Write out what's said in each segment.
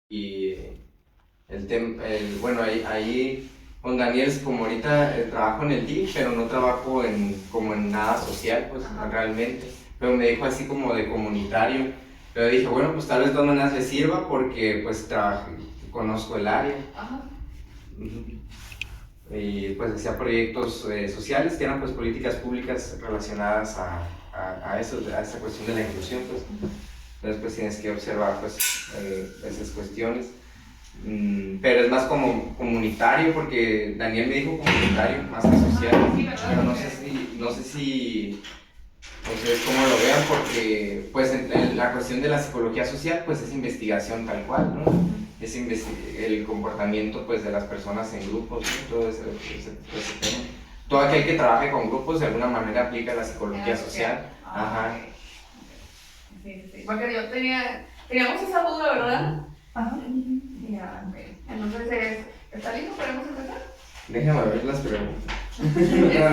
Y bueno, ahí con Daniel es como ahorita trabajo en el DIF, pero no trabajo como en nada social, pues realmente. Pero me dijo así como de comunitario. Pero dije, bueno, pues tal vez de todas maneras le sirva porque pues conozco el área. Ajá. Y pues hacía proyectos sociales que eran pues políticas públicas relacionadas a eso, a esa cuestión de la inclusión, pues. Entonces pues tienes que observar pues esas cuestiones. Pero es más como comunitario, porque Daniel me dijo comunitario, más que social. Sí, ¿verdad? Pero no sé si ustedes cómo lo vean, porque pues en la cuestión de la psicología social pues es investigación tal cual, ¿no? Es el comportamiento pues de las personas en grupos, ¿no? Todo ese tema. Todo aquel que trabaje con grupos de alguna manera aplica la psicología social. Ajá. Sí. Porque teníamos esa duda, ¿verdad? Ajá. Ya, ok. Entonces, ¿está listo? ¿Podemos empezar? Déjame ver las preguntas.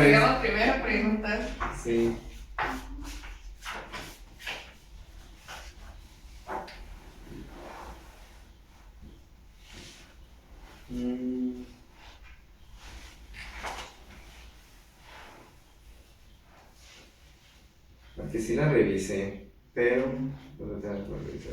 Digamos primero preguntas. Sí. Aquí sí la revisé, pero pues la tengo que revisar.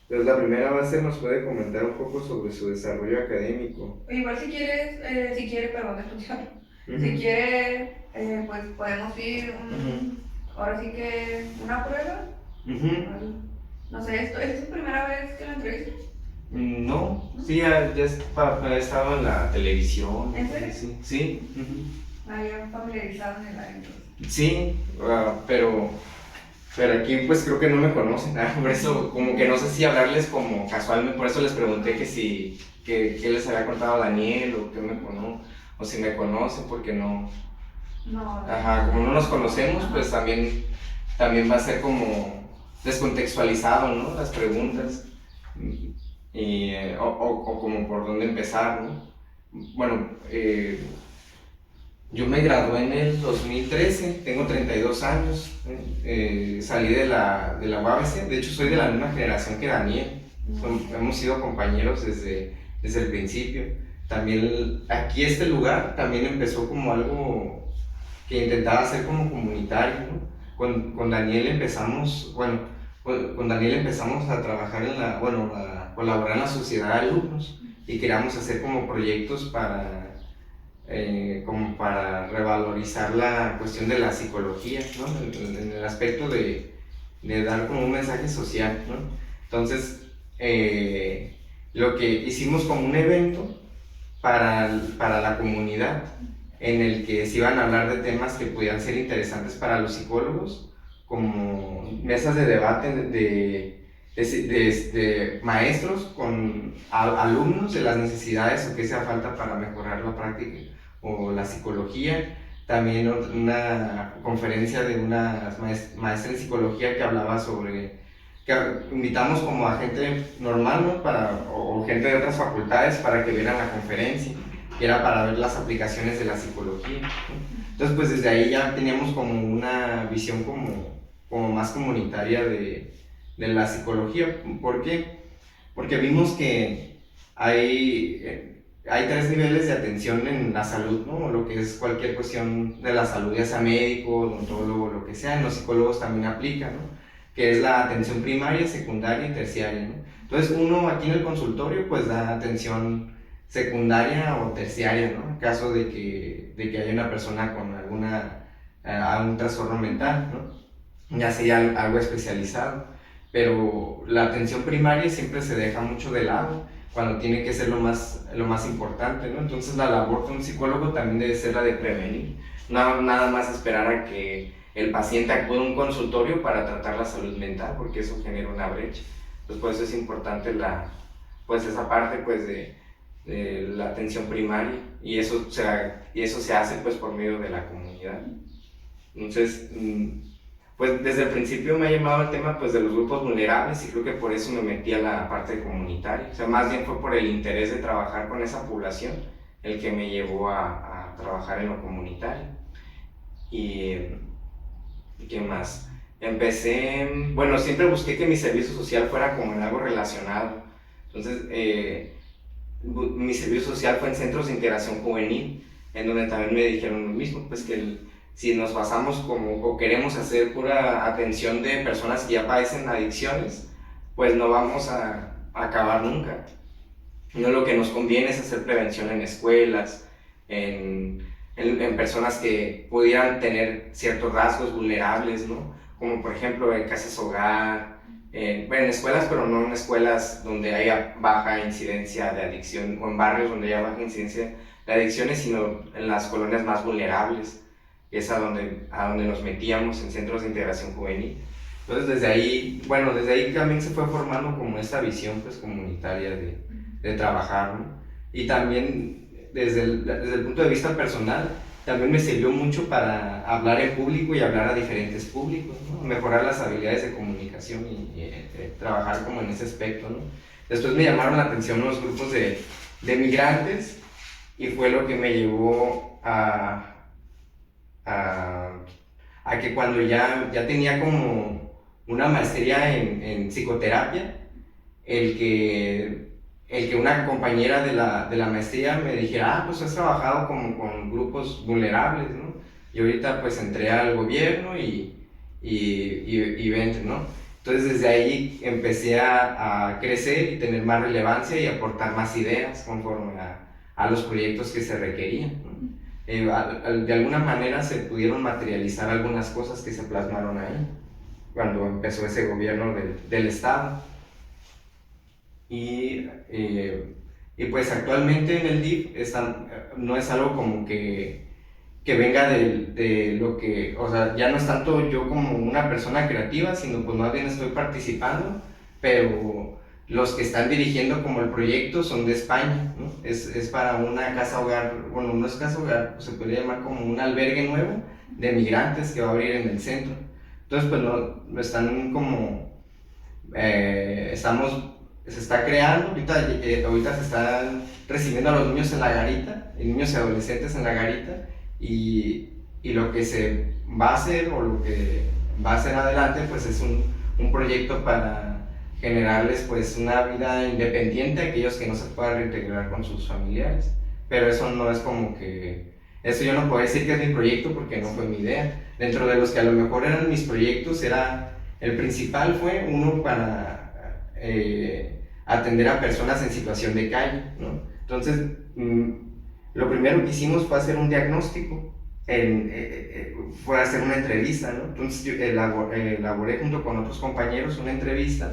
Entonces la primera base nos puede comentar un poco sobre su desarrollo académico. Igual si quiere, perdón, escuchar. Si quiere, pues podemos ir, ahora sí que una prueba. No sé, ¿es tu primera vez que la entrevistas? No, sí, ya he estado en la televisión. ¿En serio? Sí. Ya familiarizado en el área. Sí, pero aquí pues creo que no me conocen, por eso como que no sé si hablarles como casualmente, por eso les pregunté que les había contado Daniel o que o si me conocen, porque no. No. Ajá, como no nos conocemos, pues también va a ser como descontextualizado, ¿no? Las preguntas o como por dónde empezar, ¿no? Bueno, yo me gradué en el 2013, tengo 32 años, salí de la UABC, de hecho soy de la misma generación que Daniel, hemos sido compañeros desde el principio. También aquí este lugar también empezó como algo que intentaba hacer como comunitario, ¿no? Con Daniel empezamos, con Daniel empezamos a trabajar a colaborar en la sociedad de alumnos y queríamos hacer como proyectos como para revalorizar la cuestión de la psicología, ¿no? En el aspecto de dar como un mensaje social, ¿no? Entonces, lo que hicimos como un evento para la comunidad, en el que se iban a hablar de temas que podían ser interesantes para los psicólogos, como mesas de debate de maestros con alumnos de las necesidades o qué sea falta para mejorar la práctica o la psicología. También una conferencia de una maestra en psicología que hablaba sobre, que invitamos como a gente normal, ¿no? o gente de otras facultades para que vieran la conferencia, y era para ver las aplicaciones de la psicología, ¿no? Entonces pues desde ahí ya teníamos como una visión como más comunitaria de la psicología. ¿Por qué? Porque vimos que hay tres niveles de atención en la salud, ¿no? Lo que es cualquier cuestión de la salud, ya sea médico, odontólogo, lo que sea, en los psicólogos también aplica, ¿no? Que es la atención primaria, secundaria y terciaria, ¿no? Entonces uno aquí en el consultorio pues da atención secundaria o terciaria, ¿no? En caso de que haya una persona con algún trastorno mental, ¿no? Ya sea algo especializado. Pero la atención primaria siempre se deja mucho de lado cuando tiene que ser lo más importante, ¿no? Entonces la labor de un psicólogo también debe ser la de prevenir, nada más esperar a que el paciente acude a un consultorio para tratar la salud mental, porque eso genera una brecha. Entonces por eso es importante esa parte pues de la atención primaria, y eso se hace pues por medio de la comunidad. Entonces pues desde el principio me ha llamado el tema pues de los grupos vulnerables, y creo que por eso me metí a la parte comunitaria. O sea, más bien fue por el interés de trabajar con esa población el que me llevó a trabajar en lo comunitario. Y ¿qué más? Siempre busqué que mi servicio social fuera como en algo relacionado. Entonces, mi servicio social fue en centros de integración juvenil, en donde también me dijeron lo mismo, pues que si nos basamos o queremos hacer pura atención de personas que ya padecen adicciones, pues no vamos a acabar nunca. No, lo que nos conviene es hacer prevención en escuelas, en personas que pudieran tener ciertos rasgos vulnerables, ¿no? Como por ejemplo en casas hogar, bueno, en escuelas, pero no en escuelas donde haya baja incidencia de adicción, o en barrios donde haya baja incidencia de adicciones, sino en las colonias más vulnerables, que es a donde nos metíamos, en centros de integración juvenil. Entonces desde ahí también se fue formando como esta visión pues comunitaria de trabajar, ¿no? Y también desde el punto de vista personal, también me sirvió mucho para hablar en público y hablar a diferentes públicos, ¿no? Mejorar las habilidades de comunicación y trabajar como en ese aspecto, ¿no? Después me llamaron la atención los grupos de migrantes, y fue lo que me llevó a que cuando ya tenía como una maestría en psicoterapia, el que una compañera de la maestría me dijera, pues has trabajado como con grupos vulnerables, ¿no? Y ahorita pues entré al gobierno y vente, ¿no? Entonces desde ahí empecé a crecer y tener más relevancia y aportar más ideas conforme a los proyectos que se requerían, ¿no? De alguna manera se pudieron materializar algunas cosas que se plasmaron ahí cuando empezó ese gobierno del estado. Y pues actualmente en el DIF no es algo como que venga de lo que, o sea, ya no es tanto yo como una persona creativa, sino pues más bien estoy participando, pero los que están dirigiendo como el proyecto son de España, ¿no? Es para una casa hogar, bueno, no es casa hogar, pues se podría llamar como un albergue nuevo de migrantes que va a abrir en el centro. Entonces pues lo están como, se está creando, ahorita se están recibiendo a los niños en la garita, niños y adolescentes en la garita, y lo que se va a hacer o lo que va a hacer adelante pues es un proyecto para generarles pues una vida independiente a aquellos que no se puedan reintegrar con sus familiares. Pero eso no es como que, eso yo no puedo decir que es mi proyecto porque no fue mi idea. Dentro de los que a lo mejor eran mis proyectos, el principal fue uno para atender a personas en situación de calle, ¿no? Entonces, lo primero que hicimos fue hacer un diagnóstico, fue hacer una entrevista, ¿no? Entonces yo elaboré junto con otros compañeros una entrevista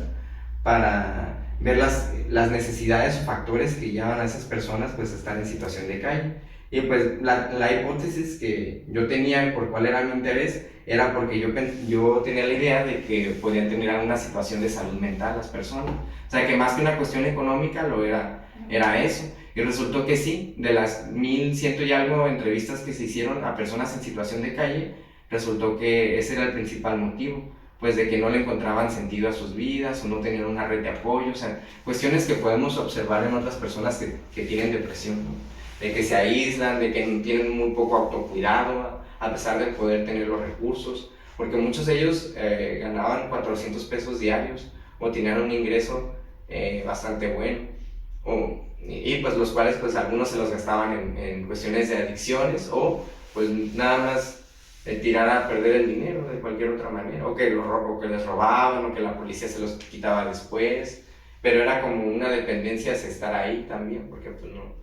para ver las necesidades o factores que llevan a esas personas pues a estar en situación de calle. Y pues la hipótesis que yo tenía por cuál era mi interés era porque yo tenía la idea de que podían tener alguna situación de salud mental las personas. O sea, que más que una cuestión económica era eso. Y resultó que sí, de las 1100 y algo entrevistas que se hicieron a personas en situación de calle, resultó que ese era el principal motivo, pues de que no le encontraban sentido a sus vidas o no tenían una red de apoyo, o sea, cuestiones que podemos observar en otras personas que tienen depresión, ¿no? De que se aíslan, de que tienen muy poco autocuidado, a pesar de poder tener los recursos, porque muchos de ellos ganaban 400 pesos diarios o tenían un ingreso bastante bueno, y pues los cuales pues algunos se los gastaban en cuestiones de adicciones o pues nada más tirar a perder el dinero de cualquier otra manera, o que les robaban, o que la policía se los quitaba después, pero era como una dependencia hacia estar ahí también, porque pues no,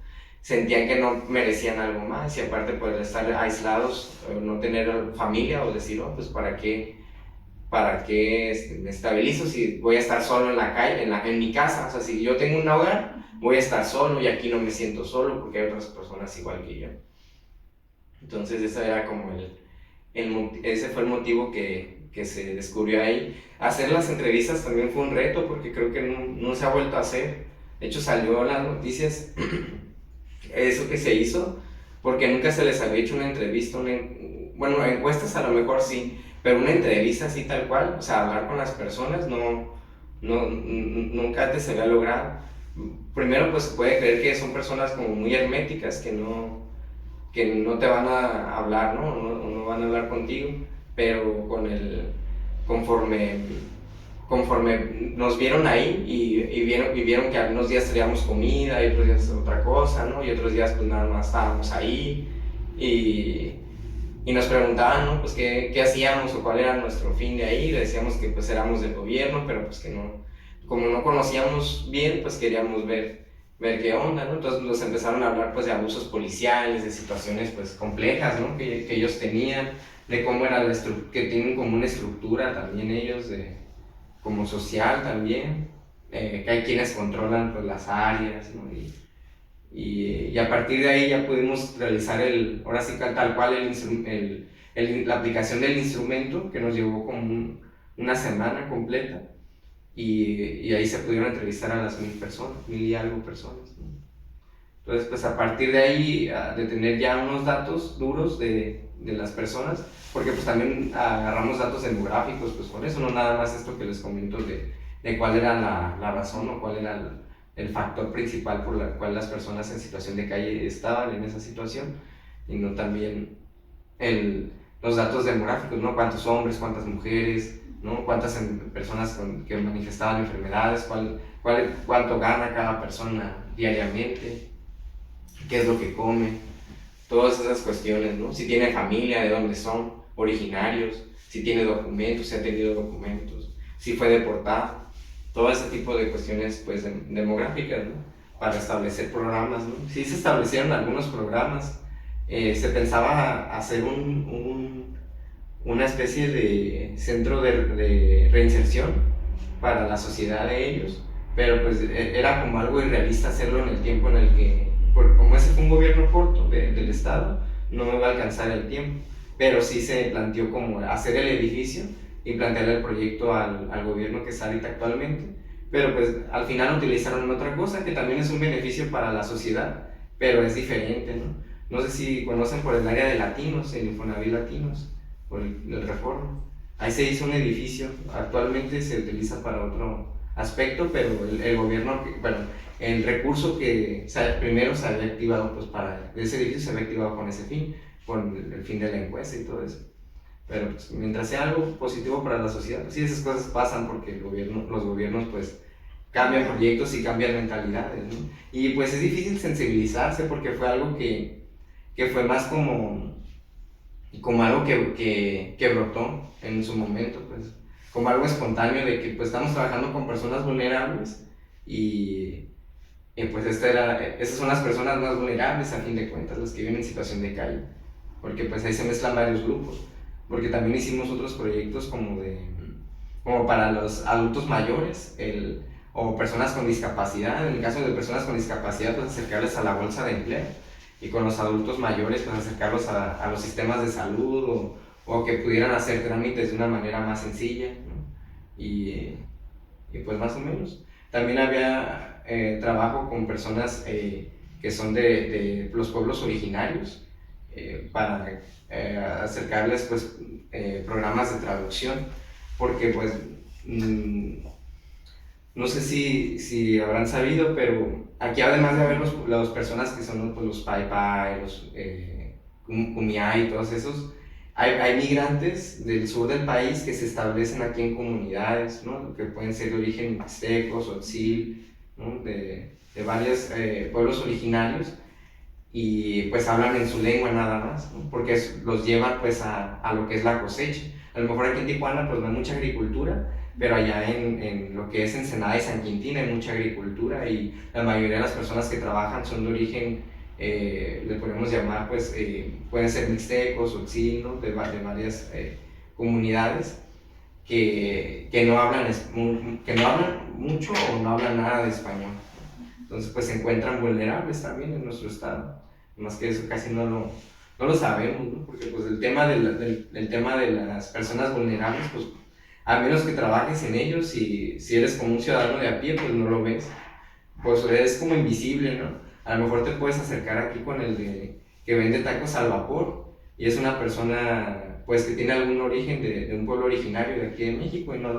sentían que no merecían algo más, y aparte pues estar aislados, no tener familia, o decir, oh, pues ¿para qué me estabilizo si voy a estar solo en la calle, en mi casa? O sea, si yo tengo un hogar, voy a estar solo, y aquí no me siento solo porque hay otras personas igual que yo. Entonces ese era como ese fue el motivo que se descubrió ahí. Hacer las entrevistas también fue un reto porque creo que no se ha vuelto a hacer. De hecho salió en las noticias eso que se hizo porque nunca se les había hecho una entrevista, bueno, encuestas a lo mejor sí, pero una entrevista así tal cual, o sea, hablar con las personas, nunca antes se había logrado. Primero pues se puede creer que son personas como muy herméticas, que no te van a hablar, ¿no? No van a hablar contigo, pero conforme conforme nos vieron ahí y vieron que algunos días traíamos comida y otros días otra cosa, ¿no? Y otros días pues nada más estábamos ahí y nos preguntaban, ¿no? Pues qué hacíamos o cuál era nuestro fin de ahí. Le decíamos que pues éramos del gobierno, pero pues que no, como no conocíamos bien, pues queríamos ver qué onda, ¿no? Entonces nos empezaron a hablar pues de abusos policiales, de situaciones pues complejas, ¿no? Que ellos tenían, de cómo era que tienen como una estructura también ellos, como social también, que hay quienes controlan pues las áreas, ¿no? Y a partir de ahí ya pudimos realizar ahora sí tal cual la aplicación del instrumento, que nos llevó como una semana completa, y ahí se pudieron entrevistar a las 1000 personas, 1000 y algo personas, ¿no? Entonces pues a partir de ahí, de tener ya unos datos duros de las personas, porque pues también agarramos datos demográficos pues con eso, no nada más esto que les comento de cuál era la razón o cuál era el factor principal por el cual las personas en situación de calle estaban en esa situación, sino también los datos demográficos, ¿no? Cuántos hombres, cuántas mujeres, ¿no? Cuántas personas que manifestaban enfermedades, cuánto gana cada persona diariamente, qué es lo que come, todas esas cuestiones, ¿no? Si tiene familia, de dónde son originarios, si tiene documentos, si ha tenido documentos, si fue deportado, todo ese tipo de cuestiones pues demográficas, ¿no? Para establecer programas, ¿no? Sí se establecieron algunos programas, se pensaba hacer una especie de centro de reinserción para la sociedad de ellos, pero pues era como algo irrealista hacerlo en el tiempo en el que, como ese fue un gobierno corto del estado, no me va a alcanzar el tiempo, pero sí se planteó como hacer el edificio y plantearle el proyecto al gobierno que está ahorita actualmente, pero pues al final utilizaron otra cosa que también es un beneficio para la sociedad, pero es diferente, ¿no? No sé si conocen por el área de latinos, el Infonavit Latinos, por el Reforma. Ahí se hizo un edificio, actualmente se utiliza para otro aspecto, pero el gobierno, bueno, el recurso que primero se había activado pues para ese edificio se había activado con ese fin, con el fin de la encuesta y todo eso. Pero pues, mientras sea algo positivo para la sociedad, pues sí, esas cosas pasan porque los gobiernos pues cambian proyectos y cambian mentalidades, ¿no? Y pues es difícil sensibilizarse porque fue algo que fue más como algo que brotó en su momento, pues como algo espontáneo de que pues estamos trabajando con personas vulnerables y pues esas son las personas más vulnerables a fin de cuentas, las que viven en situación de calle, porque pues ahí se mezclan varios grupos, porque también hicimos otros proyectos como para los adultos mayores, o personas con discapacidad. En el caso de personas con discapacidad, pues acercarles a la bolsa de empleo, y con los adultos mayores, pues acercarlos a los sistemas de salud, o que pudieran hacer trámites de una manera más sencilla, ¿no? Y pues más o menos. También había trabajo con personas que son de los pueblos originarios, para acercarles pues programas de traducción, porque pues no sé si habrán sabido, pero aquí además de haber las personas que son pues, los Pai Pai, los Kumiai y todos esos, hay migrantes del sur del país que se establecen aquí en comunidades, ¿no? Que pueden ser de origen mixtecos, tzotzil, ¿no? de varios pueblos originarios, y pues hablan en su lengua nada más, ¿no? Porque los llevan pues a lo que es la cosecha. A lo mejor aquí en Tijuana pues no hay mucha agricultura, pero allá en lo que es Ensenada y San Quintín hay mucha agricultura, y la mayoría de las personas que trabajan son de origen, le podemos llamar pues, pueden ser mixtecos o tzotzil, ¿no? de varias comunidades que no hablan mucho o no hablan nada de español. Entonces pues se encuentran vulnerables también en nuestro estado, más que eso casi no lo sabemos, ¿no? Porque pues el tema del tema de las personas vulnerables, pues a menos que trabajes en ellos, si eres como un ciudadano de a pie, pues no lo ves, pues es como invisible, ¿no? A lo mejor te puedes acercar aquí con el que vende tacos al vapor, y es una persona pues que tiene algún origen de un pueblo originario de aquí de México y no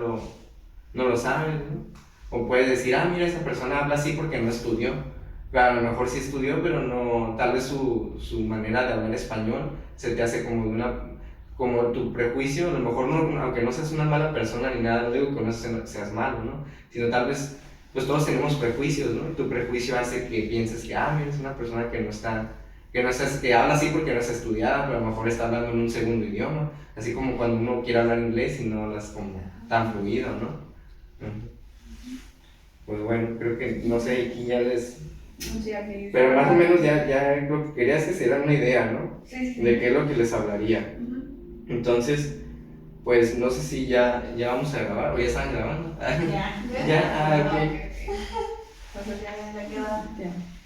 lo sabes, ¿no? O puedes decir, mira, esa persona habla así porque no estudió. Pero a lo mejor sí estudió, pero no, tal vez su manera de hablar español se te hace como como tu prejuicio, a lo mejor no, aunque no seas una mala persona ni nada, no digo que no seas malo, ¿no? Sino tal vez, pues todos tenemos prejuicios, ¿no? Y tu prejuicio hace que pienses que, mira, es una persona que no está, que habla así porque no está estudiada, pero a lo mejor está hablando en un segundo idioma, así como cuando uno quiere hablar inglés y no hablas como tan fluido, ¿no? Pues bueno, creo que, no sé, aquí ya les... Sí, aquí pero más o menos ya lo que quería hacer era una idea, ¿no? Sí. De qué es lo que les hablaría. Entonces, pues no sé si ya vamos a grabar o ya están grabando. Ya, ok. Entonces ya queda,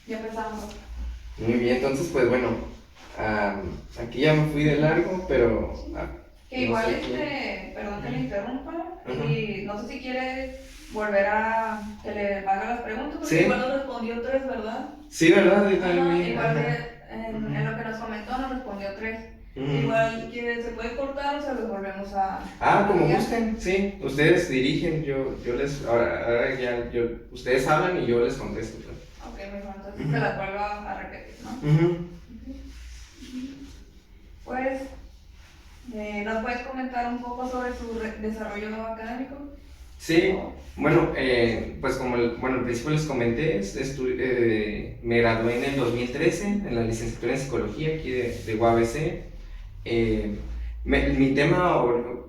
ya empezamos. Muy bien, entonces pues bueno, aquí ya me fui de largo, pero... que igual, perdón que le interrumpa, y no sé si quieres volver a que le haga las preguntas, porque igual nos respondió 3, ¿verdad? Sí, ¿verdad? Yo también. Igual en lo que nos comentó nos respondió 3. Igual que se puede cortar o se los volvemos a... como gusten, sí. Ustedes dirigen, yo les... Ahora ya, ustedes hablan y yo les contesto. Ok, mejor, entonces se las vuelvo a repetir, ¿no? Pues, ¿nos puedes comentar un poco sobre su desarrollo académico? Sí, bueno, pues como al principio les comenté, me gradué en el 2013 en la licenciatura en Psicología aquí de UABC.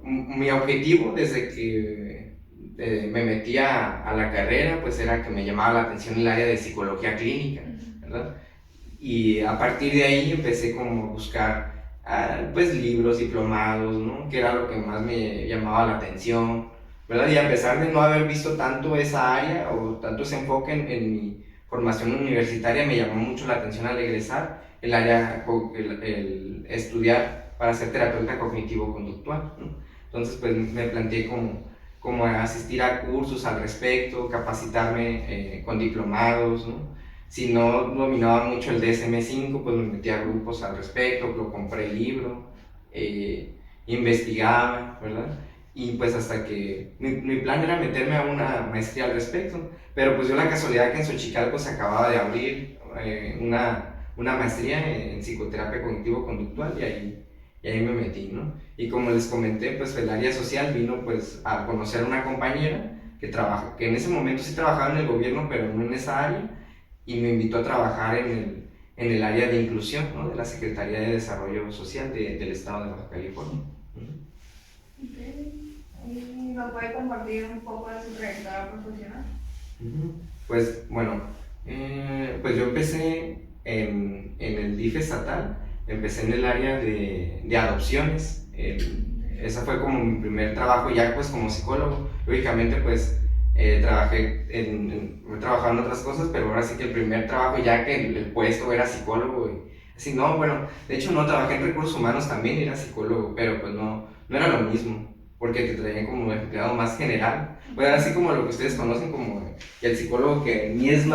Mi objetivo desde que me metí a la carrera, pues era que me llamaba la atención el área de psicología clínica, ¿verdad? Y a partir de ahí empecé como a buscar pues libros, diplomados, ¿no? Que era lo que más me llamaba la atención, ¿verdad? Y a pesar de no haber visto tanto esa área o tanto ese enfoque en mi formación universitaria, me llamó mucho la atención al egresar el estudiar para ser terapeuta cognitivo-conductual, ¿no? Entonces pues me planteé como asistir a cursos al respecto, capacitarme con diplomados, ¿no? Si no dominaba mucho el DSM-5, pues me metí a grupos al respecto, lo compré el libro, investigaba, ¿verdad? Y pues hasta que mi plan era meterme a una maestría al respecto, pero pues dio la casualidad que en Xochicalco se acababa de abrir una maestría en psicoterapia cognitivo-conductual y ahí me metí, ¿no? Y como les comenté, pues el área social vino pues a conocer a una compañera que en ese momento sí trabajaba en el gobierno, pero no en esa área, y me invitó a trabajar en el área de inclusión, ¿no? De la Secretaría de Desarrollo Social del Estado de Baja California. ¿Y nos puede compartir un poco de su trayectoria profesional? Pues bueno, pues yo empecé en el DIF estatal, empecé en el área de adopciones. Ese fue como mi primer trabajo ya pues como psicólogo. Lógicamente pues he trabajado en otras cosas, pero ahora sí que el primer trabajo ya que el puesto era psicólogo. Así, no, bueno, de hecho no, trabajé en recursos humanos también, era psicólogo, pero pues no era lo mismo, porque te traían como empleado más general. Pues así como lo que ustedes conocen como el psicólogo que ni es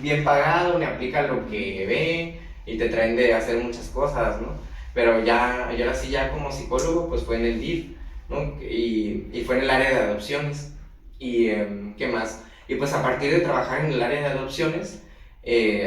bien pagado, ni aplica lo que ve, y te traen de hacer muchas cosas, ¿no? Pero yo ahora sí ya como psicólogo, pues fue en el DIF, ¿no? Y fue en el área de adopciones. Y ¿qué más? Y pues a partir de trabajar en el área de adopciones,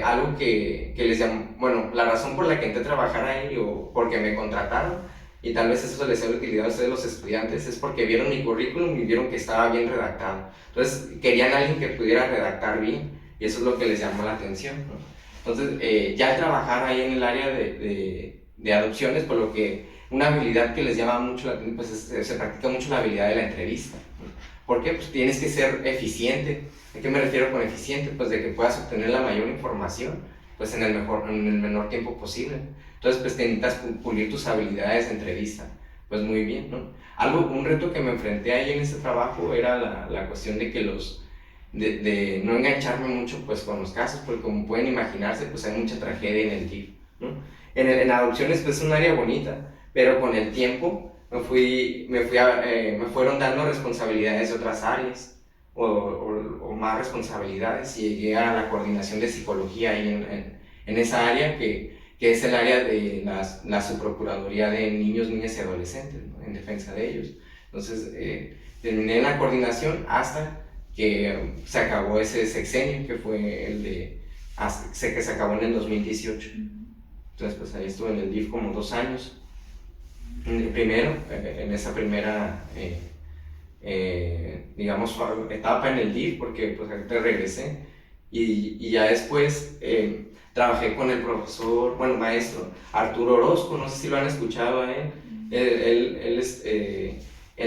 algo que les llamó, bueno, la razón por la que entré a trabajar ahí o porque me contrataron, y tal vez eso les sea de utilidad a ustedes los estudiantes, es porque vieron mi currículum y vieron que estaba bien redactado. Entonces querían a alguien que pudiera redactar bien, y eso es lo que les llamó la atención, ¿no? Entonces ya al trabajar ahí en el área de adopciones, por lo que una habilidad que les llama mucho la atención, pues se practica mucho la habilidad de la entrevista, ¿no? ¿Por qué? Pues tienes que ser eficiente. ¿A qué me refiero con eficiente? Pues de que puedas obtener la mayor información pues en el menor tiempo posible. Entonces pues necesitas pulir tus habilidades de entrevista, pues muy bien, ¿no? Un reto que me enfrenté ahí en ese trabajo era la cuestión de que de no engancharme mucho pues con los casos, porque como pueden imaginarse pues hay mucha tragedia en el DIF, ¿no? En adopciones pues es un área bonita, pero con el tiempo me fueron dando responsabilidades de otras áreas o más responsabilidades, y llegué a la coordinación de psicología ahí en esa área que es el área de la subprocuraduría de niños, niñas y adolescentes, ¿no? En defensa de ellos. Entonces terminé en la coordinación hasta que se acabó ese sexenio, que fue que se acabó en el 2018. Entonces pues ahí estuve en el DIF como 2 años. Primero, en esa primera, digamos, etapa en el DIF, porque pues ahorita regresé, y ya después trabajé con el profesor, bueno, maestro Arturo Orozco, no sé si lo han escuchado a él. Él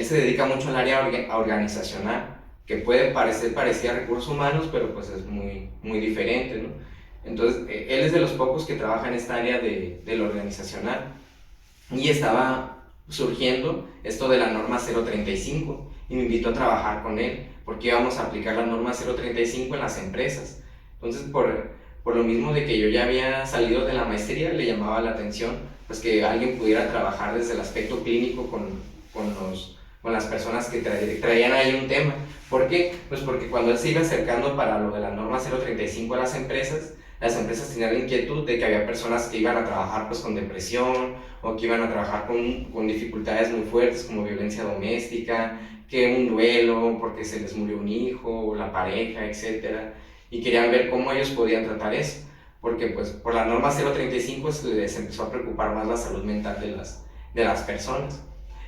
se dedica mucho al área organizacional, que puede parecer parecida a recursos humanos, pero pues es muy, muy diferente, ¿no? Entonces, él es de los pocos que trabaja en esta área de lo organizacional, y estaba surgiendo esto de la norma 035, y me invitó a trabajar con él, porque íbamos a aplicar la norma 035 en las empresas. Entonces, por lo mismo de que yo ya había salido de la maestría, le llamaba la atención pues que alguien pudiera trabajar desde el aspecto clínico con las personas que traían ahí un tema. ¿Por qué? Pues porque cuando él se iba acercando para lo de la norma 035 a las empresas tenían la inquietud de que había personas que iban a trabajar pues con depresión, o que iban a trabajar con dificultades muy fuertes como violencia doméstica, que un duelo porque se les murió un hijo, o la pareja, etc. Y querían ver cómo ellos podían tratar eso, porque pues por la norma 035 se les empezó a preocupar más la salud mental de las personas.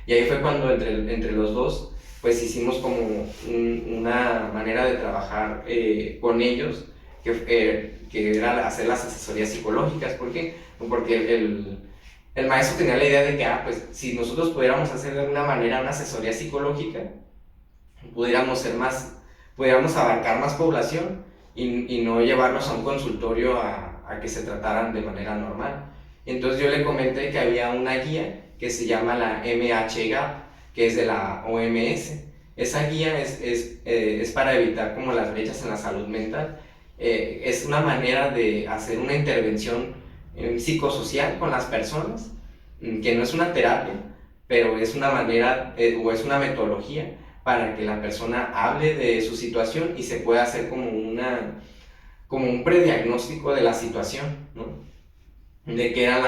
Y ahí fue cuando entre los dos pues hicimos como una manera de trabajar con ellos, que era hacer las asesorías psicológicas. ¿Por qué? Porque el maestro tenía la idea de que pues si nosotros pudiéramos hacer de alguna manera una asesoría psicológica, pudiéramos abarcar más población, y no llevarlos a un consultorio a que se trataran de manera normal. Entonces yo le comenté que había una guía que se llama la MHGAP, que es de la OMS. Esa guía es para evitar como las brechas en la salud mental. Es una manera de hacer una intervención psicosocial con las personas, que no es una terapia, pero es una manera o es una metodología para que la persona hable de su situación y se pueda hacer como un prediagnóstico de la situación, ¿no? De qué era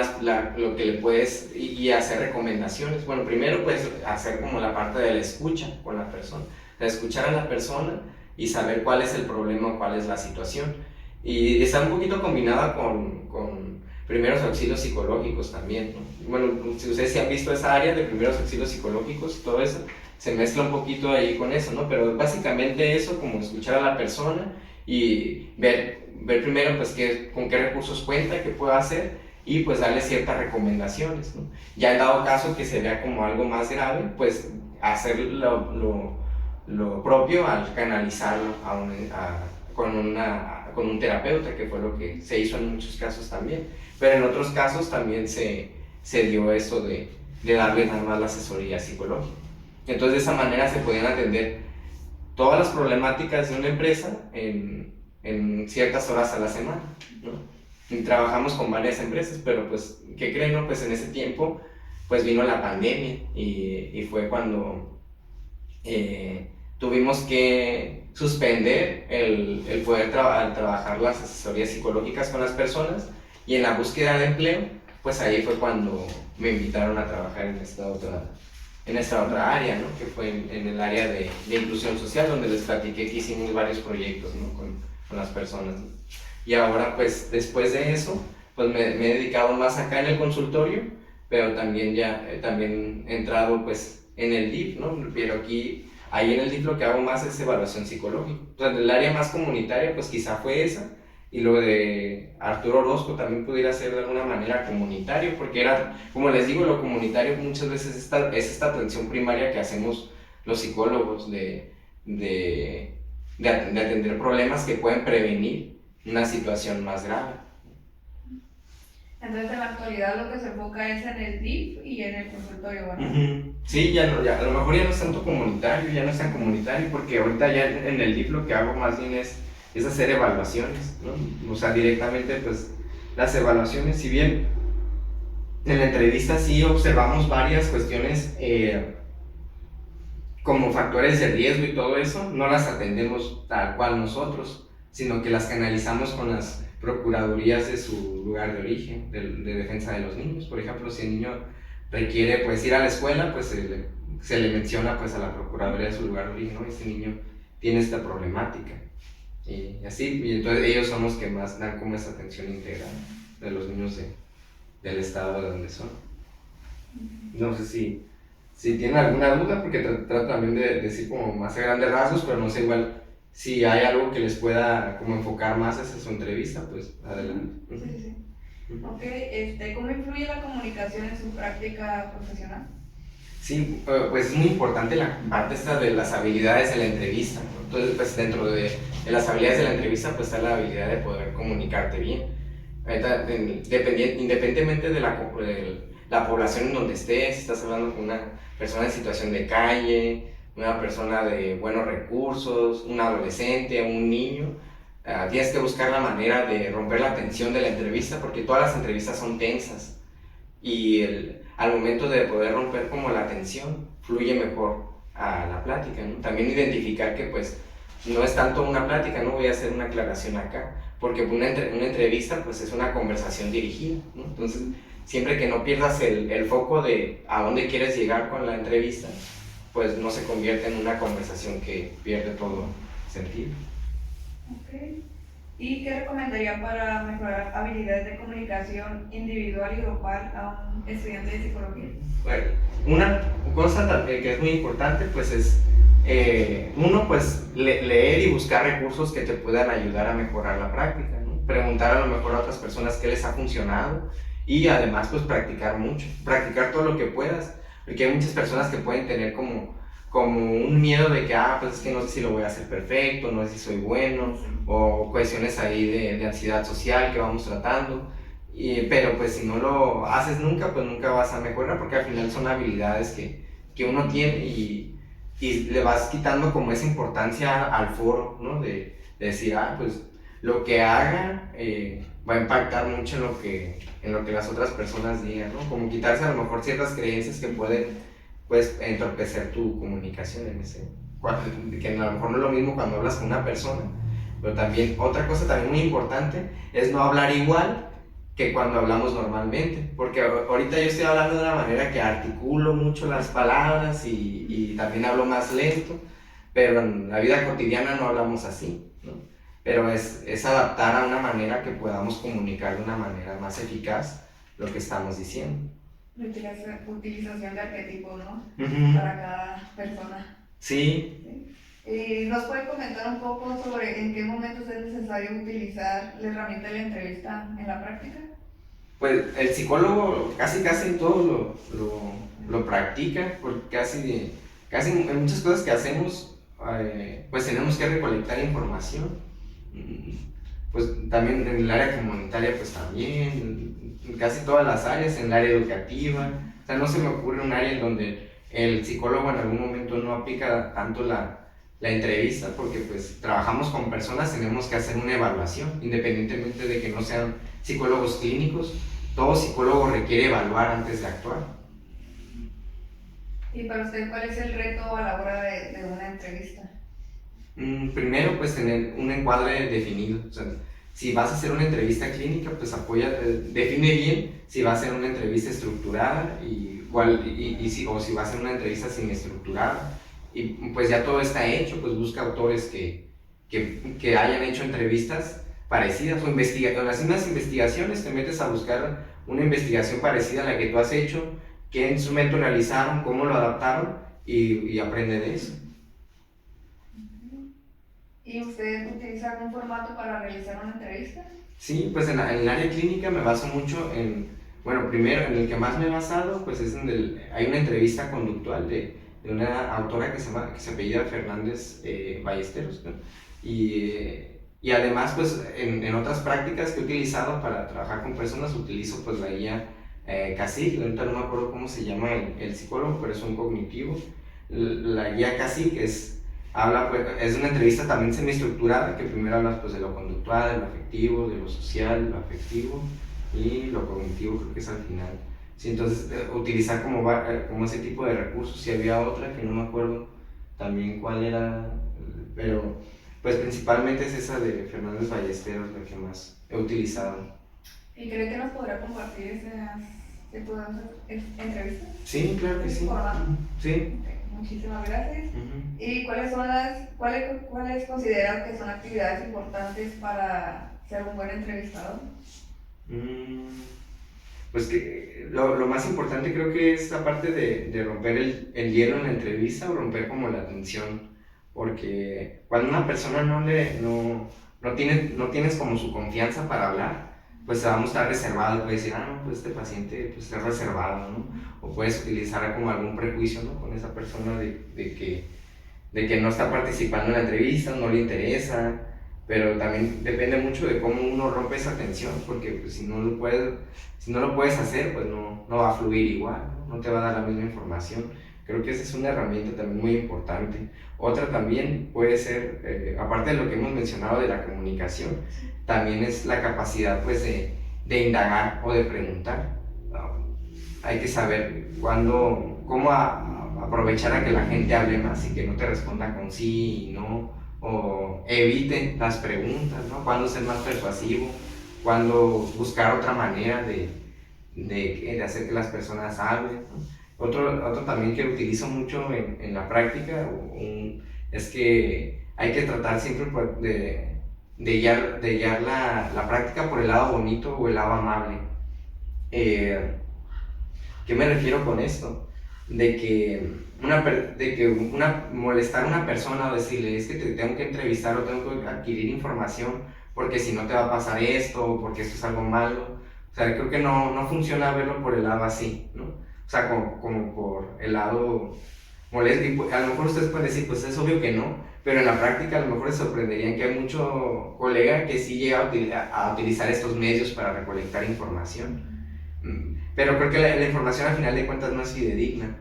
lo que le puedes, y hacer recomendaciones. Bueno, primero pues hacer como la parte de la escucha con la persona, de escuchar a la persona y saber cuál es el problema o cuál es la situación. Y está un poquito combinada con primeros auxilios psicológicos también, ¿no? Bueno, si ustedes sí han visto esa área de primeros auxilios psicológicos y todo eso, se mezcla un poquito ahí con eso, ¿no? Pero básicamente eso, como escuchar a la persona y ver primero pues con qué recursos cuenta, qué puede hacer, y pues darle ciertas recomendaciones, ¿no? Ya en dado caso que se vea como algo más grave, pues hacer lo propio al canalizarlo con un terapeuta, que fue lo que se hizo en muchos casos también. Pero en otros casos también se dio eso de darle nada más la asesoría psicológica. Entonces de esa manera se podían atender todas las problemáticas de una empresa en ciertas horas a la semana, ¿no? Y trabajamos con varias empresas, pero pues, ¿qué creen, no? Pues en ese tiempo pues vino la pandemia, y fue cuando tuvimos que suspender el poder trabajar las asesorías psicológicas con las personas, y en la búsqueda de empleo, pues ahí fue cuando me invitaron a trabajar en esta otra área, ¿no? Que fue en el área de inclusión social, donde les platiqué que hicimos varios proyectos, ¿no? con las personas, ¿no? Y ahora pues después de eso, pues me he dedicado más acá en el consultorio, pero también también he entrado pues en el DIF, ¿no? Pero ahí en el DIF lo que hago más es evaluación psicológica. O sea, el área más comunitaria pues quizá fue esa, y lo de Arturo Orozco también pudiera ser de alguna manera comunitario, porque era, como les digo, lo comunitario muchas veces es esta atención primaria que hacemos los psicólogos de atender problemas que pueden prevenir una situación más grave. Entonces en la actualidad lo que se enfoca es en el DIF y en el consultorio, ¿verdad? Sí, ya a lo mejor ya no es tanto comunitario, ya no es tan comunitario, porque ahorita ya en el DIF lo que hago más bien es hacer evaluaciones, ¿no? O sea, directamente pues las evaluaciones, si bien en la entrevista sí observamos varias cuestiones como factores de riesgo y todo eso, no las atendemos tal cual nosotros, sino que las canalizamos con las procuradurías de su lugar de origen, de defensa de los niños. Por ejemplo, si el niño requiere pues ir a la escuela, pues se le menciona pues a la procuraduría de su lugar de origen, ¿no? Este niño tiene esta problemática, y así, y entonces ellos son los que más dan como esa atención integral de los niños del estado de donde son. No sé si tienen alguna duda, porque trato también de decir como más a grandes rasgos, pero no sé igual si hay algo que les pueda como enfocar más hacia su entrevista, pues adelante. Sí, sí, sí. Ok, ¿cómo influye la comunicación en su práctica profesional? Sí, pues es muy importante la parte esta de las habilidades de la entrevista, ¿no? Entonces, pues dentro de las habilidades de la entrevista, pues está la habilidad de poder comunicarte bien. Ahorita, independientemente de la población en donde estés, si estás hablando con una persona en situación de calle, una persona de buenos recursos, un adolescente, un niño, tienes que buscar la manera de romper la tensión de la entrevista, porque todas las entrevistas son tensas y al momento de poder romper como la tensión, fluye mejor a la plática, ¿no? También identificar que pues no es tanto una plática, no voy a hacer una aclaración acá, porque una entrevista pues es una conversación dirigida, ¿no? Entonces, siempre que no pierdas el foco de a dónde quieres llegar con la entrevista, pues no se convierte en una conversación que pierde todo sentido. Ok. ¿Y qué recomendaría para mejorar habilidades de comunicación individual y grupal a un estudiante de psicología? Bueno, una cosa también que es muy importante pues es uno pues leer y buscar recursos que te puedan ayudar a mejorar la práctica, ¿no? Preguntar a lo mejor a otras personas qué les ha funcionado y además pues practicar mucho, practicar todo lo que puedas, porque hay muchas personas que pueden tener como un miedo de que pues es que no sé si lo voy a hacer perfecto, no sé si soy bueno, o cuestiones ahí de ansiedad social que vamos tratando. Pero pues si no lo haces nunca, pues nunca vas a mejorar, porque al final son habilidades que uno tiene y le vas quitando como esa importancia al foro, ¿no? De decir, pues lo que haga va a impactar mucho en lo que las otras personas digan, ¿no? Como quitarse a lo mejor ciertas creencias que pueden, pues, entorpecer tu comunicación en ese, que a lo mejor no es lo mismo cuando hablas con una persona, pero también otra cosa también muy importante es no hablar igual que cuando hablamos normalmente, porque ahorita yo estoy hablando de una manera que articulo mucho las palabras y también hablo más lento, pero en la vida cotidiana no hablamos así, ¿no? Pero es adaptar a una manera que podamos comunicar de una manera más eficaz lo que estamos diciendo. La utilización de arquetipos, ¿no? Para cada persona. Sí. ¿Nos puede comentar un poco sobre en qué momentos es necesario utilizar la herramienta de la entrevista en la práctica? Pues el psicólogo casi en todo lo practica, porque casi en muchas cosas que hacemos, pues tenemos que recolectar información. Pues también en el área comunitaria, pues también, en casi todas las áreas, en el área educativa. O sea, no se me ocurre un área en donde el psicólogo en algún momento no aplica tanto la entrevista, porque pues trabajamos con personas, tenemos que hacer una evaluación, independientemente de que no sean psicólogos clínicos. Todo psicólogo requiere evaluar antes de actuar. ¿Y para usted cuál es el reto a la hora de una entrevista? Primero, pues tener un encuadre definido. O sea, si vas a hacer una entrevista clínica, pues define bien si va a ser una entrevista estructurada o si va a ser una entrevista sin estructurada. Y pues ya todo está hecho, pues busca autores que hayan hecho entrevistas parecidas o en las mismas investigaciones te metes a buscar una investigación parecida a la que tú has hecho, qué instrumento realizaron, cómo lo adaptaron y aprende de eso. ¿Y usted utiliza algún formato para realizar una entrevista? Sí, pues en el área clínica me baso mucho bueno, primero en el que más me he basado, pues es hay una entrevista conductual de una autora que se apellida Fernández Ballesteros, ¿no? Y además, pues en otras prácticas que he utilizado para trabajar con personas, utilizo pues la guía CASIC, ahorita no me acuerdo cómo se llama el psicólogo, pero es un cognitivo. La guía CASIC es una entrevista también semiestructurada, que primero hablas pues de lo conductual, de lo afectivo, de lo social, lo afectivo y lo cognitivo, creo que es al final. Sí, entonces utilizar como ese tipo de recursos. Si había otra que no me acuerdo también cuál era, pero pues principalmente es esa de Fernández Ballesteros la que más he utilizado. ¿Y cree que nos podrá compartir ese tipo de entrevistas? Sí, claro que sí. Sí. Muchísimas gracias. ¿Y cuáles consideran que son actividades importantes para ser un buen entrevistado? pues que lo más importante creo que es aparte de romper el hielo en la entrevista o romper como la tensión, porque cuando una persona no tienes como su confianza para hablar, pues se va a mostrar reservado, puede decir, no, pues este paciente pues es reservado, ¿no? O puedes utilizar como algún prejuicio, ¿no? Con esa persona de que no está participando en la entrevista, no le interesa, pero también depende mucho de cómo uno rompe esa tensión, porque pues, si no lo puedes hacer, pues no va a fluir igual, no te va a dar la misma información. Creo que esa es una herramienta también muy importante. Otra también puede ser, aparte de lo que hemos mencionado de la comunicación, también es la capacidad pues, de indagar o de preguntar. Hay que saber cómo aprovechar a que la gente hable más y que no te responda con sí y no, o evite las preguntas, ¿no? Cuándo ser más persuasivo, cuándo buscar otra manera de hacer que las personas hablen, ¿no? Otro también que utilizo mucho en la práctica es que hay que tratar siempre de guiar la práctica por el lado bonito o el lado amable. ¿Qué me refiero con esto? Molestar a una persona o decirle, es que te tengo que entrevistar o tengo que adquirir información porque si no te va a pasar esto o porque esto es algo malo. O sea, creo que no funciona verlo por el lado así, ¿no? O sea, como por el lado molesto. Y a lo mejor ustedes pueden decir, pues es obvio que no, pero en la práctica a lo mejor se sorprenderían que hay mucho colega que sí llega a utilizar estos medios para recolectar información. Pero creo que la información al final de cuentas no es fidedigna.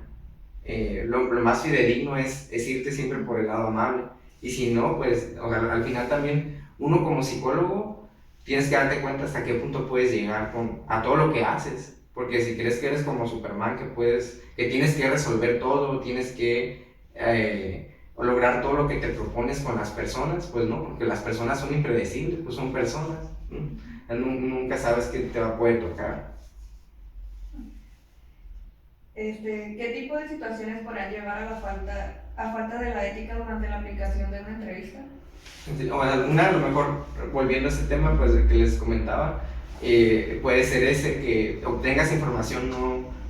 Lo más fidedigno es irte siempre por el lado amable. Y si no, pues o sea, al final también uno como psicólogo tienes que darte cuenta hasta qué punto puedes llegar a todo lo que haces. Porque si crees que eres como Superman, que tienes que resolver todo, tienes que lograr todo lo que te propones con las personas, pues no, porque las personas son impredecibles, pues son personas. Nunca sabes qué te va a poder tocar. ¿Qué tipo de situaciones podrían llevar a falta de la ética durante la aplicación de una entrevista? A lo mejor, volviendo a ese tema pues, que les comentaba, puede ser ese, que obtengas información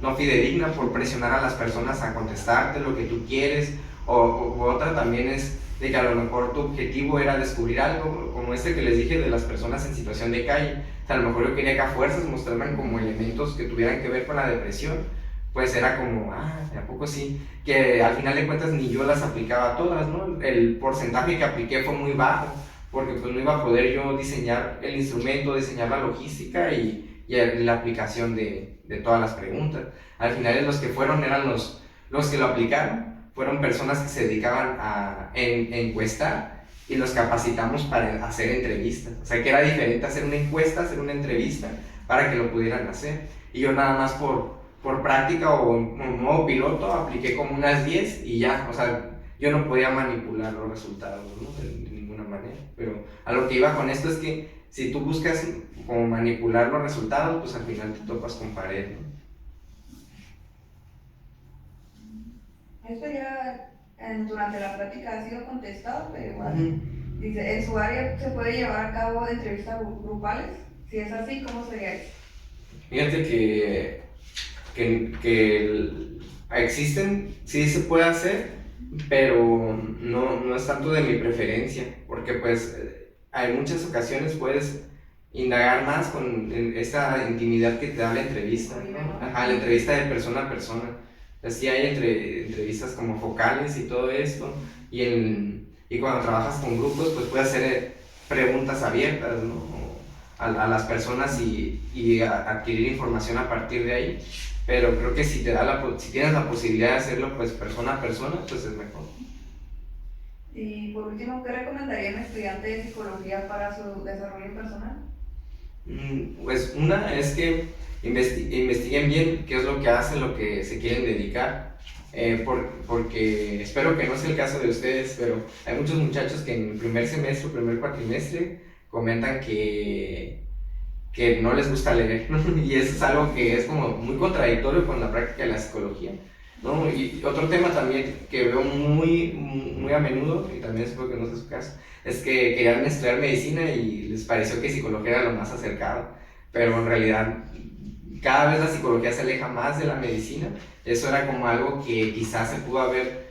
no fidedigna por presionar a las personas a contestarte lo que tú quieres, o otra también es de que a lo mejor tu objetivo era descubrir algo, como este que les dije de las personas en situación de calle. O sea, a lo mejor yo quería que a fuerzas mostraran como elementos que tuvieran que ver con la depresión, pues era como, ¿a poco sí? Que al final de cuentas ni yo las aplicaba todas, ¿no? El porcentaje que apliqué fue muy bajo, porque pues no iba a poder yo diseñar el instrumento, diseñar la logística y la aplicación de todas las preguntas. Al final los que fueron eran los que lo aplicaron, fueron personas que se dedicaban a encuestar y los capacitamos para hacer entrevistas. O sea que era diferente hacer una encuesta, hacer una entrevista para que lo pudieran hacer. Y yo nada más por práctica o un nuevo piloto apliqué como unas 10 y ya, o sea, yo no podía manipular los resultados, ¿no? De ninguna manera, pero a lo que iba con esto es que si tú buscas como manipular los resultados, pues al final te topas con pared, ¿no? Esto ya durante la práctica ha sido contestado, pero igual, dice, en su área se puede llevar a cabo entrevistas grupales, si es así, ¿cómo sería eso? Fíjate que existen, sí se puede hacer, pero no es tanto de mi preferencia, porque pues hay muchas ocasiones puedes indagar más con esta intimidad que te da la entrevista, ¿no? Ajá, la entrevista de persona a persona. Así hay entrevistas como focales y todo esto, y cuando trabajas con grupos pues puedes hacer preguntas abiertas, ¿no? a las personas y adquirir información a partir de ahí. Pero creo que si tienes la posibilidad de hacerlo pues persona a persona, pues es mejor. Y por último, ¿qué recomendaría a un estudiante de psicología para su desarrollo personal? Pues una es que investiguen bien qué es lo que hacen, lo que se quieren dedicar. Porque espero que no sea el caso de ustedes, pero hay muchos muchachos que en el primer semestre o primer cuatrimestre comentan que no les gusta leer, ¿no? Y eso es algo que es como muy contradictorio con la práctica de la psicología, ¿no? Y otro tema también que veo muy a menudo, y también espero que no sea su caso, es que querían estudiar medicina y les pareció que psicología era lo más acercado, pero en realidad cada vez la psicología se aleja más de la medicina. Eso era como algo que quizás se pudo haber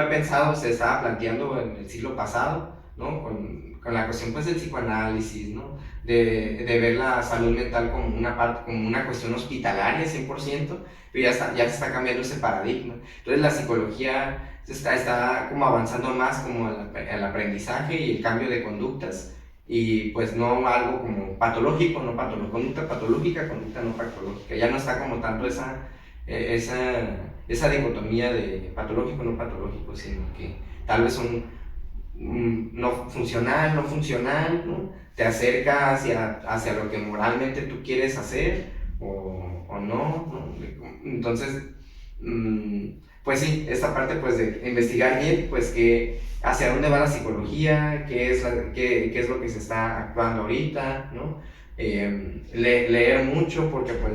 pensado, se estaba planteando en el siglo pasado, ¿no? Con la cuestión pues del psicoanálisis, ¿no? De ver la salud mental como una parte, como una cuestión hospitalaria 100%, pero ya se está cambiando ese paradigma. Entonces la psicología está como avanzando más como el aprendizaje y el cambio de conductas, y pues no algo como patológico, conducta patológica, conducta no patológica. Ya no está como tanto esa dicotomía de patológico, no patológico, sino que tal vez son no funcional, no funcional, ¿no? Te acerca hacia lo que moralmente tú quieres hacer o no, ¿no? Entonces, pues sí, esta parte pues de investigar bien, pues que hacia dónde va la psicología, qué es lo que se está actuando ahorita, ¿no? Leer mucho, porque pues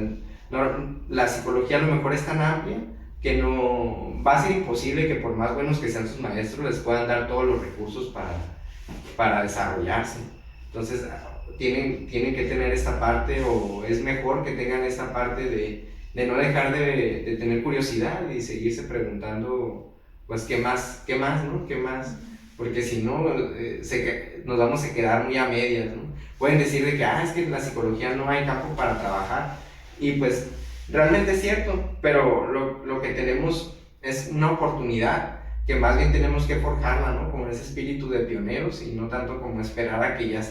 la psicología a lo mejor es tan amplia que no va a ser imposible que por más buenos que sean sus maestros les puedan dar todos los recursos para desarrollarse. Entonces tienen que tener esta parte, o es mejor que tengan esta parte de no dejar de tener curiosidad y seguirse preguntando pues qué más, ¿no? ¿Qué más? Porque si no nos vamos a quedar muy a medias, ¿no? Pueden decir de que es que en la psicología no hay campo para trabajar, y pues realmente es cierto, pero lo que tenemos es una oportunidad que más bien tenemos que forjarla, ¿no? Como ese espíritu de pioneros, y no tanto como esperar a que ya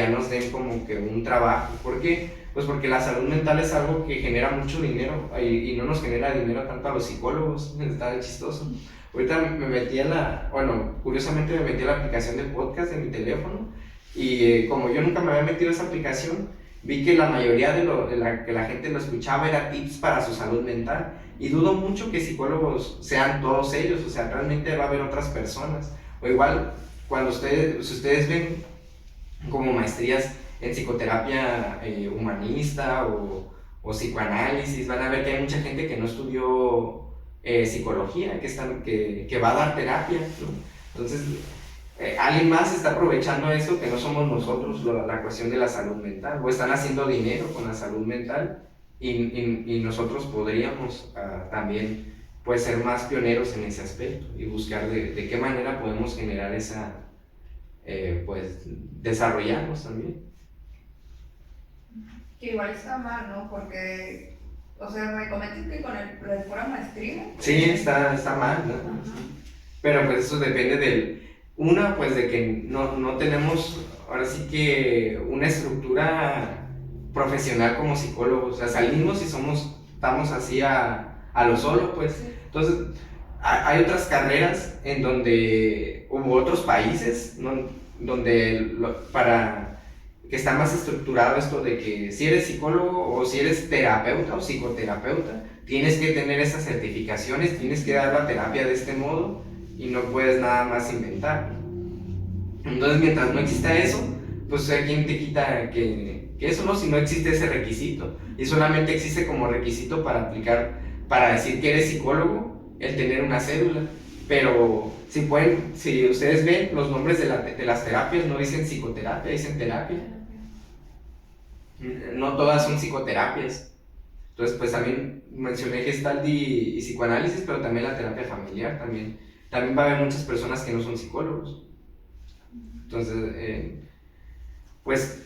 nos den como que un trabajo. ¿Por qué? Pues porque la salud mental es algo que genera mucho dinero, y no nos genera dinero tanto a los psicólogos. Está chistoso. Ahorita curiosamente me metí a la aplicación de podcast de mi teléfono, y como yo nunca me había metido a esa aplicación, vi que la mayoría que la gente lo escuchaba era tips para su salud mental, y dudo mucho que psicólogos sean todos ellos. O sea, realmente va a haber otras personas. O igual, si ustedes ven como maestrías en psicoterapia humanista o psicoanálisis, van a ver que hay mucha gente que no estudió psicología, que va a dar terapia, ¿no? Entonces, alguien más está aprovechando eso que no somos nosotros, la cuestión de la salud mental, o están haciendo dinero con la salud mental, y nosotros podríamos también pues ser más pioneros en ese aspecto y buscar de qué manera podemos generar pues desarrollarnos también. Que igual está mal, ¿no? Porque, o sea, me comentas que con la pura maestría. Sí, está mal, ¿no? Pero pues eso depende pues de que no tenemos ahora sí que una estructura profesional como psicólogos. O sea, salimos y estamos así a lo solo, pues. Entonces, hay otras carreras en donde hubo otros países, ¿no? Donde para que está más estructurado esto de que si eres psicólogo o si eres terapeuta o psicoterapeuta, tienes que tener esas certificaciones, tienes que dar la terapia de este modo, y no puedes nada más inventar. Entonces, mientras no exista eso, pues ¿a quién te quita que eso, no? Si no existe ese requisito, y solamente existe como requisito para aplicar, para decir que eres psicólogo, el tener una cédula. Pero si ustedes ven los nombres de las terapias, no dicen psicoterapia, dicen terapia. No todas son psicoterapias. Entonces, pues también mencioné Gestalt y psicoanálisis, pero también la terapia familiar. También va a haber muchas personas que no son psicólogos. Entonces, pues,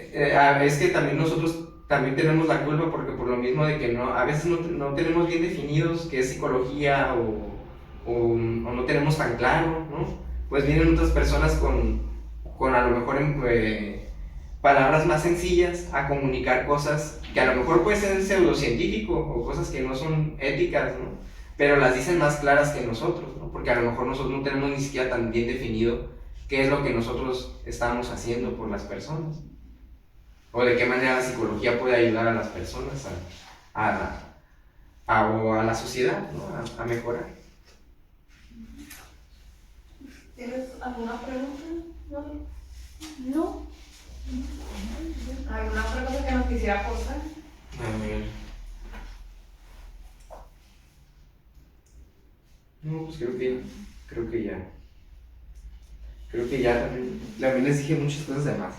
es que también nosotros también tenemos la culpa, porque por lo mismo de que a veces no tenemos bien definidos qué es psicología, o no tenemos tan claro, ¿no? Pues vienen otras personas con a lo mejor palabras más sencillas a comunicar cosas que a lo mejor puede ser pseudocientífico, o cosas que no son éticas, ¿no? Pero las dicen más claras que nosotros, ¿no? Porque a lo mejor nosotros no tenemos ni siquiera tan bien definido qué es lo que nosotros estamos haciendo por las personas, o de qué manera la psicología puede ayudar a las personas o a la sociedad, ¿no? A mejorar. ¿Tienes alguna pregunta? No. ¿Alguna otra cosa que nos quisiera aportar? A ver. No, pues creo que ya. Creo que ya también les dije muchas cosas de más.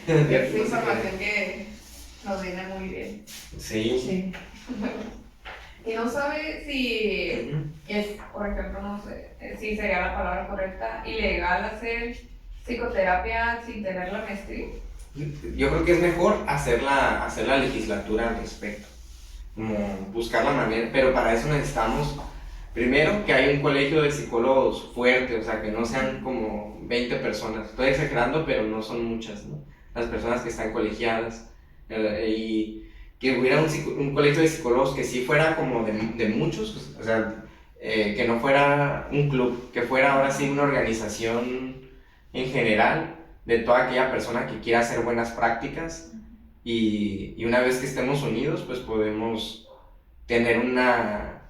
Es información que nos viene muy bien. Sí. Sí. Y no sabe si es, por ejemplo, no sé, si sería la palabra correcta, ilegal hacer psicoterapia sin tener la maestría. Yo creo que es mejor hacer la legislatura al respecto, como buscar la manera, pero para eso necesitamos, primero, que haya un colegio de psicólogos fuerte, o sea, que no sean como 20 personas, estoy exagerando, pero no son muchas, ¿no? Las personas que están colegiadas, y que hubiera un colegio de psicólogos que sí fuera como de muchos, pues, o sea, que no fuera un club, que fuera ahora sí una organización en general, de toda aquella persona que quiera hacer buenas prácticas, y una vez que estemos unidos, pues podemos tener una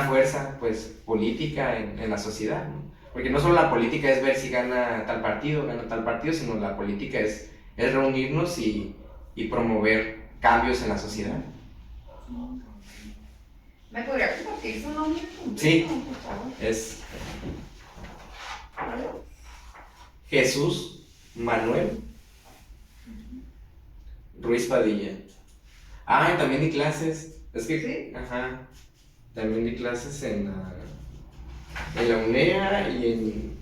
fuerza pues política en la sociedad, ¿no? Porque no solo la política es ver si gana tal partido, sino la política es reunirnos y promover cambios en la sociedad. ¿Me podría compartir su nombre? Sí, por favor? es Jesús Manuel Ruiz Padilla. Ah, y también di clases. Es que, ¿Sí? ajá, también di clases en la UNEA y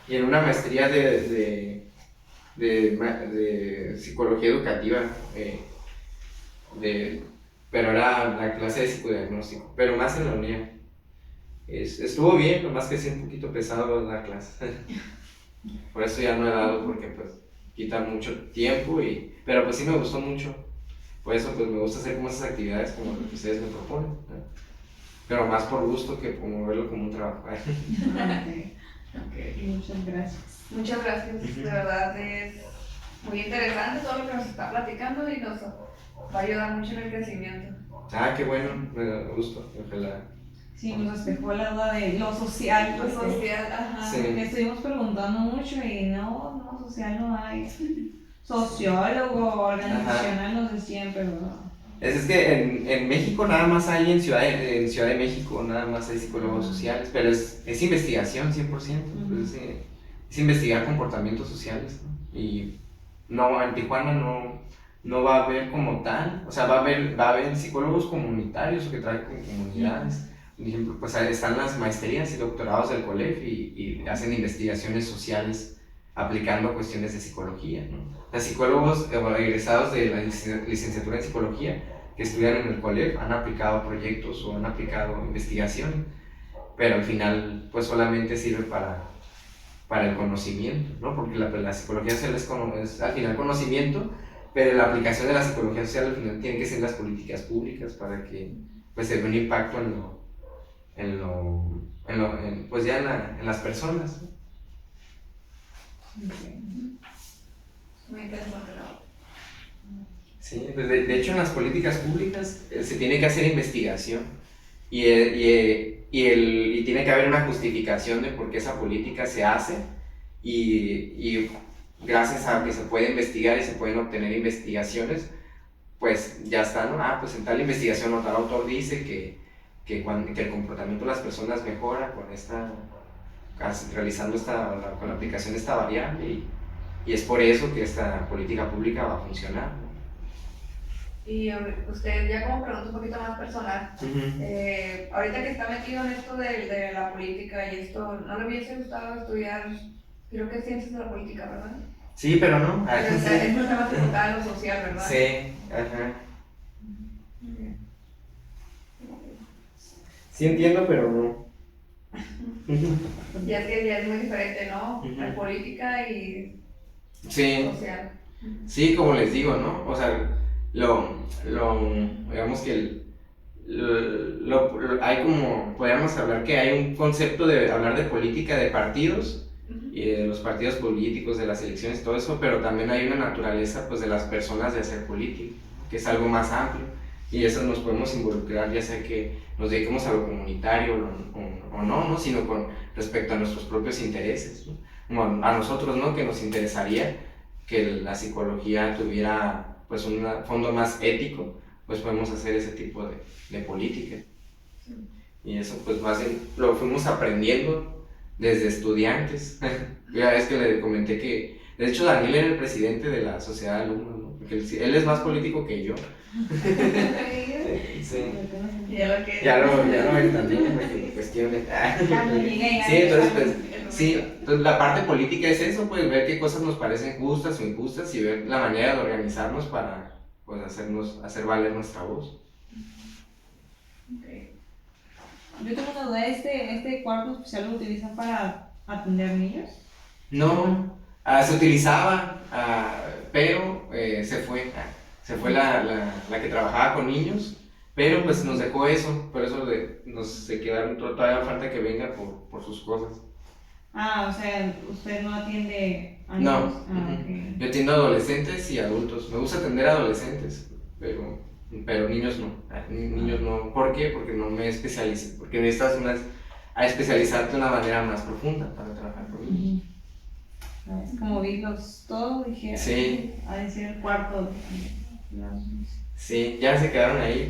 en una maestría de psicología educativa, pero era la clase de psicodiagnóstico, pero más en la UNEA. Estuvo bien, nomás que sí un poquito pesado la clase. Por eso ya no he dado, porque pues quita mucho tiempo, pero pues sí me gustó mucho. Por eso pues me gusta hacer como esas actividades como lo que ustedes me proponen, ¿no? Pero más por gusto que como verlo como un trabajo. Okay. Muchas gracias. Muchas gracias, de verdad es muy interesante todo lo que nos está platicando y nos va a ayudar mucho en el crecimiento. Ah, qué bueno, me gusta, ojalá. Sí, nos despejó la duda de lo social. Lo social, ajá. Sí. Me estuvimos preguntando mucho y no, social no hay. Sociólogo, organizacional nos decían, pero no. Es que en México nada más hay, en Ciudad de México nada más hay psicólogos sociales, pero es investigación 100%, pues es investigar comportamientos sociales, ¿no? Y no, en Tijuana no va a haber como tal, o sea, va a haber psicólogos comunitarios o que trabajan con comunidades. Por ejemplo, pues están las maestrías y doctorados del COLEF y hacen investigaciones sociales aplicando cuestiones de psicología, ¿no? Los psicólogos egresados de la licenciatura en psicología que estudian en el COLEF han aplicado proyectos o han aplicado investigación, pero al final pues solamente sirve para el conocimiento, ¿no? Porque la psicología social es al final conocimiento, pero la aplicación de la psicología social al final tiene que ser las políticas públicas para que pues se vea un impacto pues ya en las personas, ¿no? Muy interesante, ¿no? Sí, pues de hecho en las políticas públicas se tiene que hacer investigación y tiene que haber una justificación de por qué esa política se hace y gracias a que se puede investigar y se pueden obtener investigaciones, pues ya está, ¿no? Ah, pues en tal investigación o tal autor dice que el comportamiento de las personas mejora con la aplicación de esta variable y es por eso que esta política pública va a funcionar, ¿no? Y usted, ya como pregunta un poquito más personal, ahorita que está metido en esto de la política y esto, ¿no le hubiese gustado estudiar, creo que ciencias de la política, verdad? Sí, pero no. Pero es un tema enfocado en lo social, ¿verdad? Sí, ajá. Sí entiendo, pero no. Ya es muy diferente, ¿no? La política y Sí, social. sí, como les digo, ¿no? O sea, digamos que hay como, podríamos hablar que hay un concepto de hablar de política de partidos y de los partidos políticos, de las elecciones, todo eso, pero también hay una naturaleza pues de las personas de hacer política, que es algo más amplio y eso nos podemos involucrar, ya sea que nos dediquemos a lo comunitario o no, sino con respecto a nuestros propios intereses, ¿no? Como a nosotros, ¿no? Que nos interesaría que la psicología tuviera pues un fondo más ético, pues podemos hacer ese tipo de política. Y eso pues lo fuimos aprendiendo desde estudiantes. Ya es que le comenté que De hecho, Daniel era el presidente de la sociedad de alumnos, ¿no? Porque él es más político que yo. Sí. Ya lo que... Ya lo entendí, me cuestiones. Cuando llegue ya- Sí, entonces, pues, sí, entonces la parte política es eso, pues, ver qué cosas nos parecen justas o injustas y ver la manera de organizarnos para, pues, hacer valer nuestra voz. Okay. Yo tengo una duda, ¿este cuarto especial lo utilizan para atender niños? No, se utilizaba, pero se fue la que trabajaba con niños, pero pues nos dejó eso, por eso se quedaron, todavía falta que venga por sus cosas. Ah, o sea, usted no atiende a No, niños. Ah, ok. yo atiendo a adolescentes y adultos, me gusta atender a adolescentes, pero niños no, niños no, ¿por qué? Porque no me especialicé, porque necesitas a especializarte de una manera más profunda para trabajar con niños. Ujú. Es como vi todos, dije, Sí. a decir el cuarto. Sí, ya se quedaron ahí.